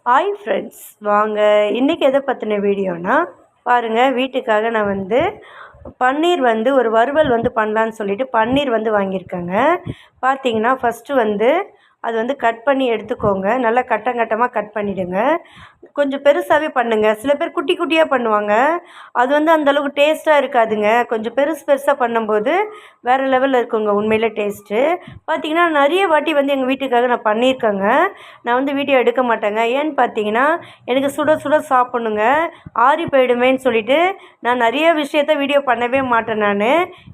Hi friends, வாங்க இன்றைக்கி எதை பற்றின வீடியோனா பாருங்கள். வீட்டுக்காக நான் பன்னீர் ஒரு வறுவல் பண்ணலான்னு சொல்லிட்டு பன்னீர் வாங்கியிருக்கேங்க. பார்த்தீங்கன்னா ஃபஸ்ட்டு அது கட் பண்ணி எடுத்துக்கோங்க. நல்லா கட்டமாக கட் பண்ணிவிடுங்க. கொஞ்சம் பெருசாகவே பண்ணுங்கள். சில பேர் குட்டி குட்டியாக பண்ணுவாங்க. அது அந்தளவுக்கு டேஸ்ட்டாக இருக்காதுங்க. கொஞ்சம் பெருசாக பண்ணும்போது வேறு லெவலில் இருக்குங்க உண்மையிலே டேஸ்ட்டு. பார்த்திங்கன்னா நிறைய வாட்டி எங்கள் வீட்டுக்காக நான் பண்ணியிருக்கேங்க. நான் வீடியோ எடுக்க மாட்டேங்க. ஏன்னு பார்த்தீங்கன்னா எனக்கு சுட சுட சாப்பிட்ணுங்க, ஆறி போயிடுமேன்னு சொல்லிவிட்டு நான் நிறைய விஷயத்த வீடியோ பண்ணவே மாட்டேன் நான்.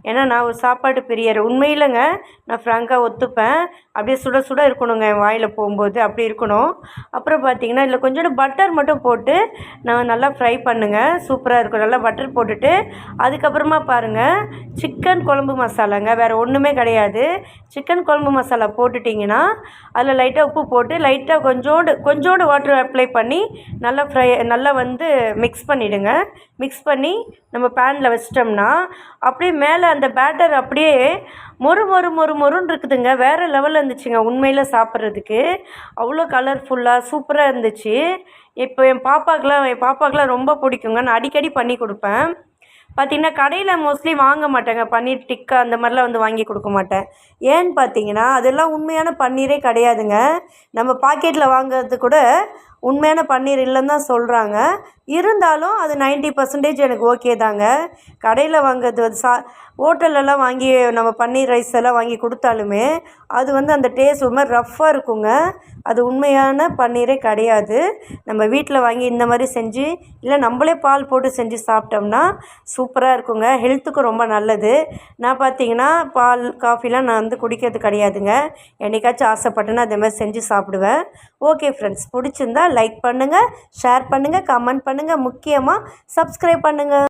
ஏன்னா நான் ஒரு சாப்பாட்டு பிரியர். உண்மையிலங்க நான் ஃப்ராங்காக ஒத்துப்பேன். அப்படியே சுட சுட இருக்கணுங்க என் வாயில் போகும்போது, அப்படி இருக்கணும். அப்புறம் பார்த்திங்கன்னா இதில் கொஞ்சோண்டு பட்டர் மட்டும் போட்டு நான் நல்லா ஃப்ரை பண்ணுங்க. சூப்பராக இருக்கும். நல்லா பட்டர் போட்டுட்டு அதுக்கப்புறமா பாருங்கள், சிக்கன் குழம்பு மசாலாங்க, வேறு ஒன்றுமே கிடையாது. சிக்கன் குழம்பு மசாலா போட்டுட்டிங்கன்னா அதில் லைட்டாக உப்பு போட்டு லைட்டாக கொஞ்சோண்டு வாட்டர் அப்ளை பண்ணி நல்லா மிக்ஸ் பண்ணிவிடுங்க. மிக்ஸ் பண்ணி நம்ம பேனில் வச்சிட்டோம்னா அப்படியே மேலே அந்த பேட்டர் அப்படியே மொறுன்னு இருக்குதுங்க. வேறு லெவலில் இருந்துச்சுங்க உண்மையில் சாப்பிட்றதுக்கு. அவ்வளோ கலர்ஃபுல்லாக சூப்பராக இருந்துச்சு. இப்போ என் பாப்பாக்கெலாம் ரொம்ப பிடிக்குங்க. நான் அடிக்கடி பண்ணி கொடுப்பேன். பார்த்திங்கன்னா கடையில் மோஸ்ட்லி வாங்க மாட்டேங்க. பன்னீர் டிக்கா அந்த மாதிரிலாம் வாங்கி கொடுக்க மாட்டேன். ஏன்னு பார்த்தீங்கன்னா அதெல்லாம் உண்மையான பன்னீரே கிடையாதுங்க. நம்ம பாக்கெட்டில் வாங்குறது கூட உண்மையான பன்னீர் இல்லைன்னு தான் சொல்கிறாங்க. இருந்தாலும் அது 90% எனக்கு ஓகே தாங்க. கடையில் வாங்குறது ஹோட்டல்லலாம் வாங்கி நம்ம பன்னீர் ரைஸ் எல்லாம் வாங்கி கொடுத்தாலுமே அது அந்த டேஸ்ட் ஒரு மாதிரி ரஃப்பாக இருக்குங்க. அது உண்மையான பன்னீரே கிடையாது. நம்ம வீட்டில் வாங்கி இந்த மாதிரி செஞ்சு இல்லை நம்மளே பால் போட்டு செஞ்சு சாப்பிட்டோம்னா சூப்பராக இருக்குங்க. ஹெல்த்துக்கும் ரொம்ப நல்லது. நான் பார்த்தீங்கன்னா பால் காஃபிலாம் நான் குடிக்கிறது கிடையாதுங்க. என்னைக்காச்சும் ஆசைப்பட்டேன்னா அதே மாதிரி செஞ்சு சாப்பிடுவேன். ஓகே ஃப்ரெண்ட்ஸ், பிடிச்சிருந்தா லைக் பண்ணுங்கள், ஷேர் பண்ணுங்கள், கமெண்ட் பண்ணுங்கள், முக்கியமாக சப்ஸ்கிரைப் பண்ணுங்கள்.